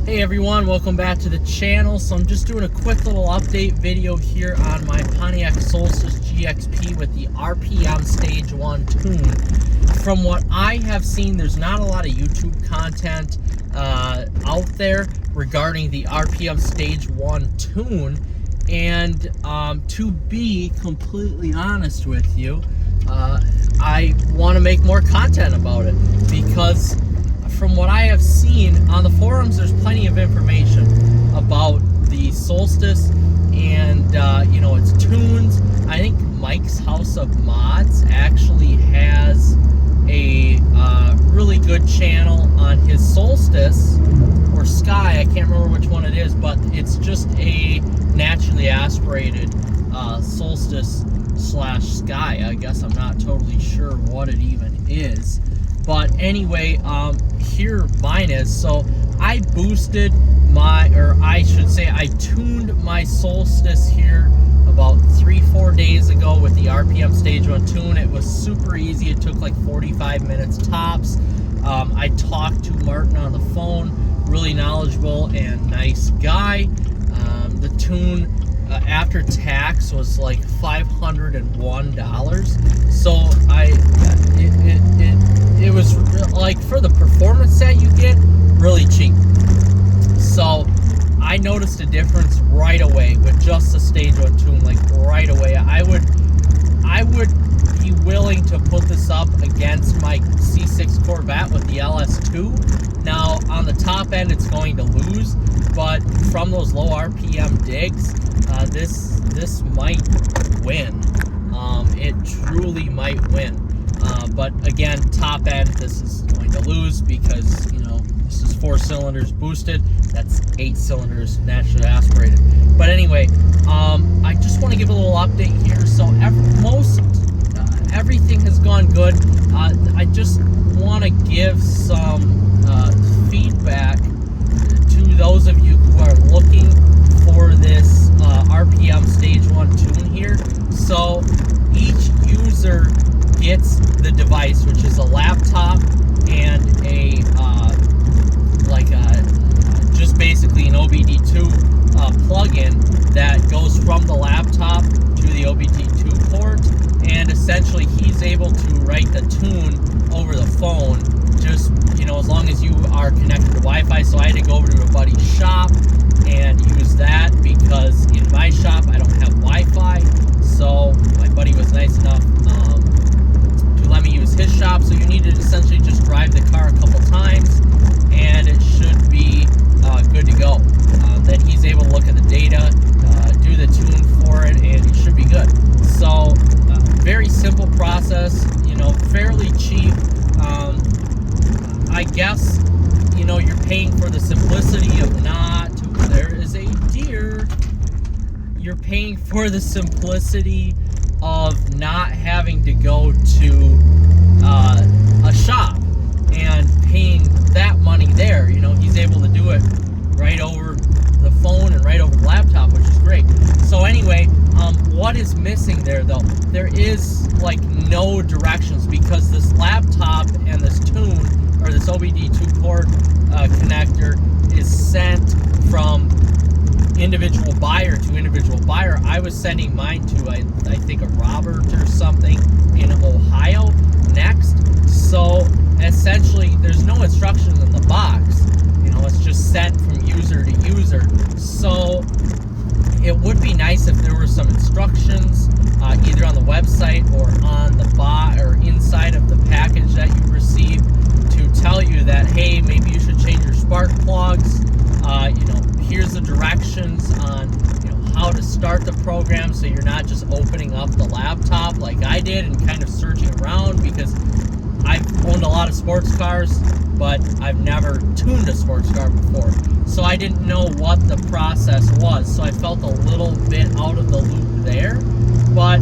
Hey everyone, welcome back to the channel. So I'm just doing a quick little update video here on my Pontiac Solstice GXP with the RPM Stage 1 tune. From what I have seen, there's not a lot of YouTube content out there regarding the RPM Stage 1 tune. And to be completely honest with you, I want to make more content about it because from what I have seen on the forums, there's plenty of information about the Solstice and its tunes. I think Mike's House of Mods actually has a really good channel on his Solstice or Sky. I can't remember which one it is, but it's just a naturally aspirated Solstice / Sky. I guess I'm not totally sure what it even is. But anyway, here mine is. So I boosted I tuned my Solstice here about 3-4 days ago with the RPM Stage 1 tune. It was super easy. It took like 45 minutes tops. I talked to Martin on the phone, really knowledgeable and nice guy. The tune after tax was like $501. So it was like, for the performance that you get, really cheap. So I noticed a difference right away with just the Stage 1 tune, like right away. I would be willing to put this up against my C6 Corvette with the LS2. Now on the top end it's going to lose, but from those low RPM digs, this might win. It truly might win. But again, top end, this is going to lose because, this is 4 cylinders boosted. That's 8 cylinders naturally aspirated. But anyway, I just want to give a little update here. So everything has gone good. I just want to give some feedback to those of you who are looking for this RPM Stage 1 tune here. So each user gets the device, which is a laptop and just basically an OBD2 plug-in that goes from the laptop to the OBD2 port, and essentially he's able to write the tune over the phone, just as long as you are connected to Wi-Fi. So I had to go over to a buddy's shop and use that because in my shop I don't have Wi-Fi. So my buddy was nice enough to let me use his shop. So you need to essentially just drive the car a couple times and it should be good to go. Then he's able to look at the data, do the tune for it, and it should be good. So very simple process, fairly cheap. I guess you're paying for the simplicity of there is a deer. You're paying for the simplicity of not having to go to a shop and paying that money there. He's able to do it right over the phone and right over the laptop, which is great. So anyway, what is missing there though? There is like no directions, because this laptop and this tune, or this OBD2 port connector, is sent from individual buyer to individual buyer. I was sending mine to I think a Robert or something in Ohio next. So essentially there's no instructions in the box. It's just sent from user to user. So it would be nice if there were some instructions either on the website or on the or inside of the package that you receive to tell you that, hey, maybe you should change your spark plugs. Here's the directions on how to start the program, so you're not just opening up the laptop like I did and kind of searching around, because I've owned a lot of sports cars, but I've never tuned a sports car before. So I didn't know what the process was. So I felt a little bit out of the loop there. But,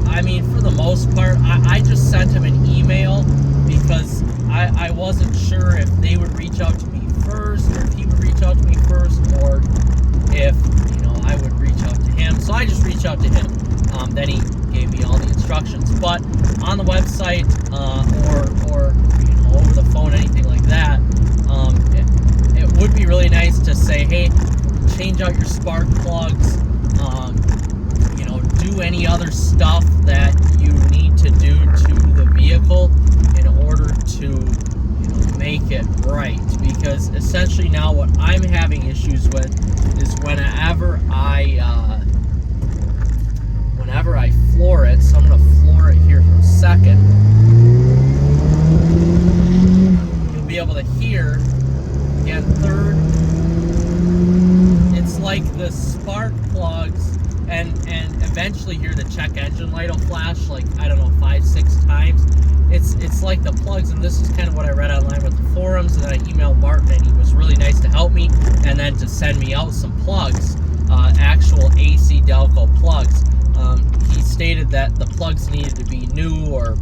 I mean, for the most part, I just sent him an email because I wasn't sure if they would reach out to me first, or if he would reach out to me first, or if, I would reach out to him. So I just reached out to him. Then he gave me all the instructions. But on the website or over the phone, anything like that, it would be really really nice to say, hey, change out your spark plugs, do any other stuff that you need to do to the vehicle in order to make it right. Because essentially now what I'm having issues with is whenever I floor it. So I'm going to floor it here for a second. You'll be able to hear, again, third, it's like the spark plugs, and eventually here the check engine light will flash like, I don't know, 5-6 times. It's like the plugs, and this is kind of what I read online with the forums, and then I emailed Martin, and he was really nice to help me, and then to send me out some plugs, actual AC Delco plugs. He stated that the plugs needed to be new or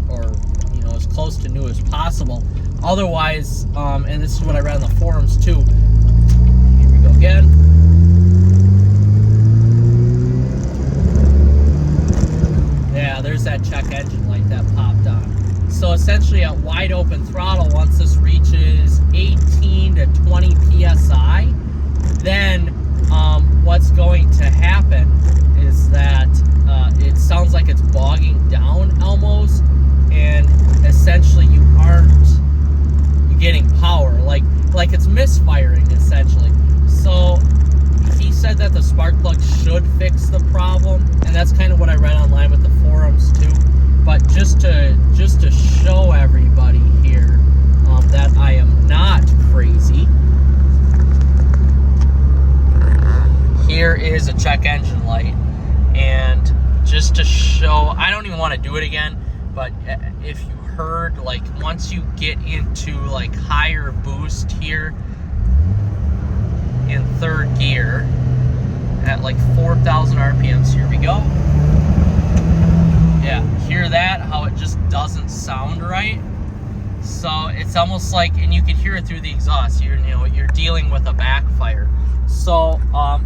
as close to new as possible. Otherwise, and this is what I read in the forums too. Here we go again. Yeah, there's that check engine light that popped on. So essentially at wide open throttle, once this reaches 18 to 20 PSI, then what's going to happen is that it sounds like it's bogging down almost, and essentially you aren't getting power, like it's misfiring essentially. So he said that the spark plug should fix the problem, and that's kind of what I read online with the forums too. But just to show everybody here that I am not crazy, here is a check engine light. And just to show, I don't even want to do it again, but if you heard, like once you get into like higher boost here in third gear at like 4,000 RPMs, here we go. Yeah, hear that, how it just doesn't sound right. So it's almost like, and you can hear it through the exhaust, you're dealing with a backfire. So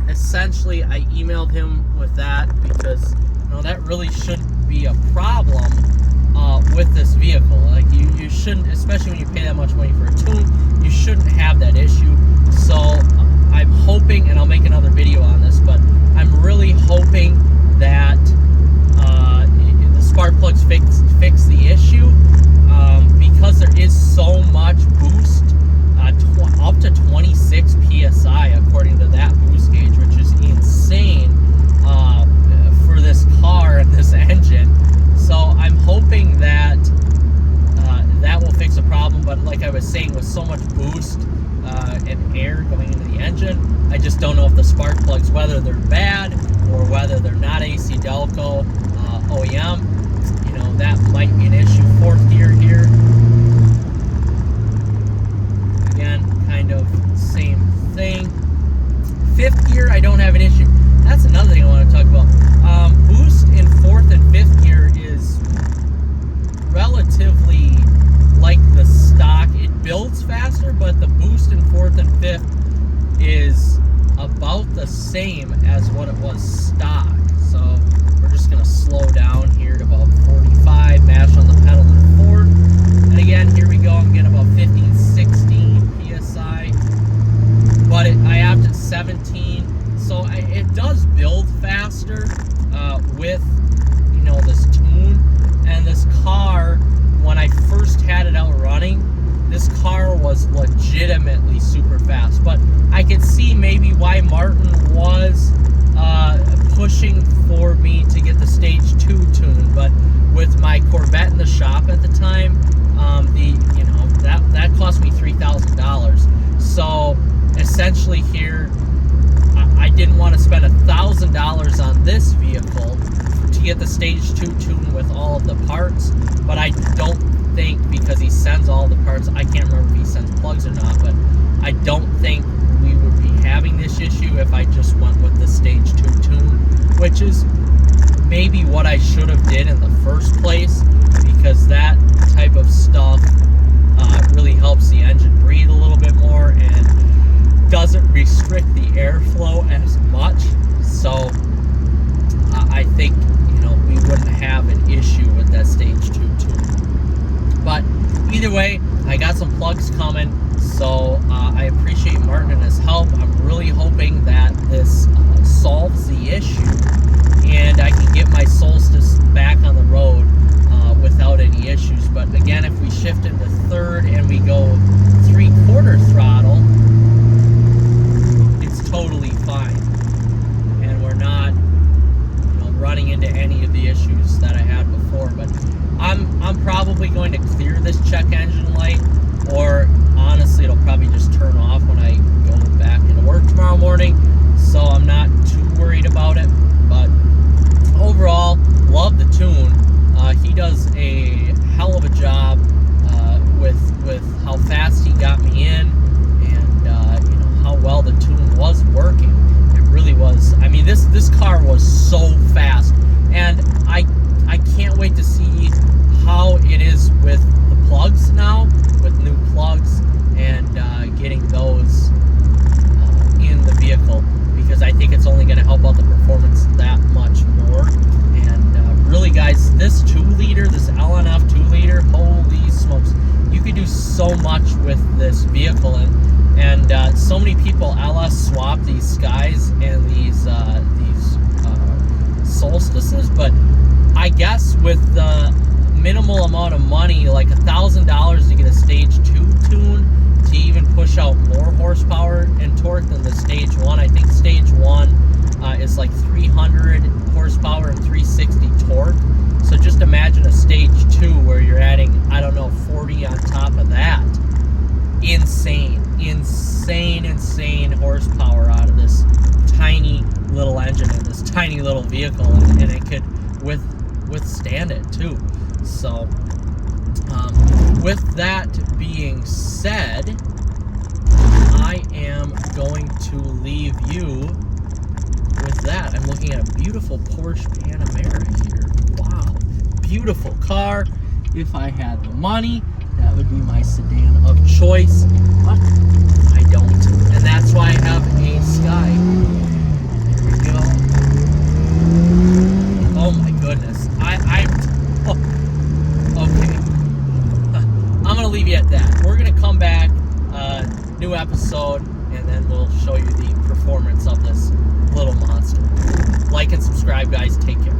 essentially I emailed him with that because that really shouldn't be a problem with this vehicle. Like you shouldn't, especially when you pay that much money for a tune, you shouldn't have that issue. So I'm hoping, and I'll make another video on this, but I'm really hoping that the spark plugs fix the issue, because there is so much boost, up to 26 PSI according to that boost gauge, which is insane for this car and this engine. So I'm hoping that that will fix the problem. But like I was saying, with so much boost and air going into the engine, I just don't know if the spark plugs, whether they're bad or whether they're not AC Delco OEM. That might be an issue. Fourth gear here, again, kind of same thing. Fifth gear, I don't have an issue. That's another thing I want to talk about. Boost in fourth and fifth gear is relatively like the stock. It builds faster, but the boost in fourth and fifth is about the same as what it was stock. So we're just going to slow down here to about 45, mash on the pedal in fourth. And again, here we go. I'm getting about 15, 16 PSI. But I upped at 17. So it does build faster with, this tune. And this car, when I first had it out running, this car was legitimately super fast. But I could see maybe why Martin was pushing for me to get the Stage 2 tune. But with my Corvette in the shop at the time, that cost me $3,000. So essentially here, I didn't want to spend $1,000 on this vehicle to get the Stage 2 tune with all of the parts. But I don't think, because he sends all the parts, I can't remember if he sends plugs or not, but I don't think we would be having this issue if I just went with the Stage 2 tune, which is maybe what I should have did in the first place, because that type of stuff really helps the engine breathe a little bit more and doesn't restrict the airflow as much. So I think we wouldn't have an issue with that Stage 2 tune. But either way, I got some plugs coming, so I appreciate Martin and his help. But again, if we shift into third and we go 3/4 throttle, it's totally fine. And we're not, running into any of the issues that I had before. But I'm probably going to clear this check engine light, or honestly, it'll probably just turn off when I go back into work tomorrow morning. So I'm not too worried about it. But overall, love the tune. He does a hell of a job with how fast he got me in, and how well the tune was working. It really was. I mean, this car was so fast, and I can't wait to see how it is with the plugs now, with new plugs, and getting those in the vehicle, because I think it's only going to help out the performance that much more. And really, guys, this 2-liter, this LNF 2-liter, holy smokes, you could do so much with this vehicle. And so many people LS swap these Skies and these Solstices, but I guess with the minimal amount of money, like $1,000 to get a stage 2 tune, to even push out more horsepower and torque than the stage 1. I think stage 1 is like 300 horsepower and 360 torque. So just imagine a stage 2 where you're adding, 40 on top of that. Insane horsepower out of this tiny little engine and this tiny little vehicle, and it could withstand it too. So with that being said, I am going to leave you with that. I'm looking at a beautiful Porsche Panamera here. Wow, beautiful car. If I had the money, that would be my sedan of choice, but I don't. And that's why I have a Sky. There we go. Oh my goodness. Okay. I'm going to leave you at that. We're going to come back, new episode, and then we'll show you the performance of this little monster. Like and subscribe, guys. Take care.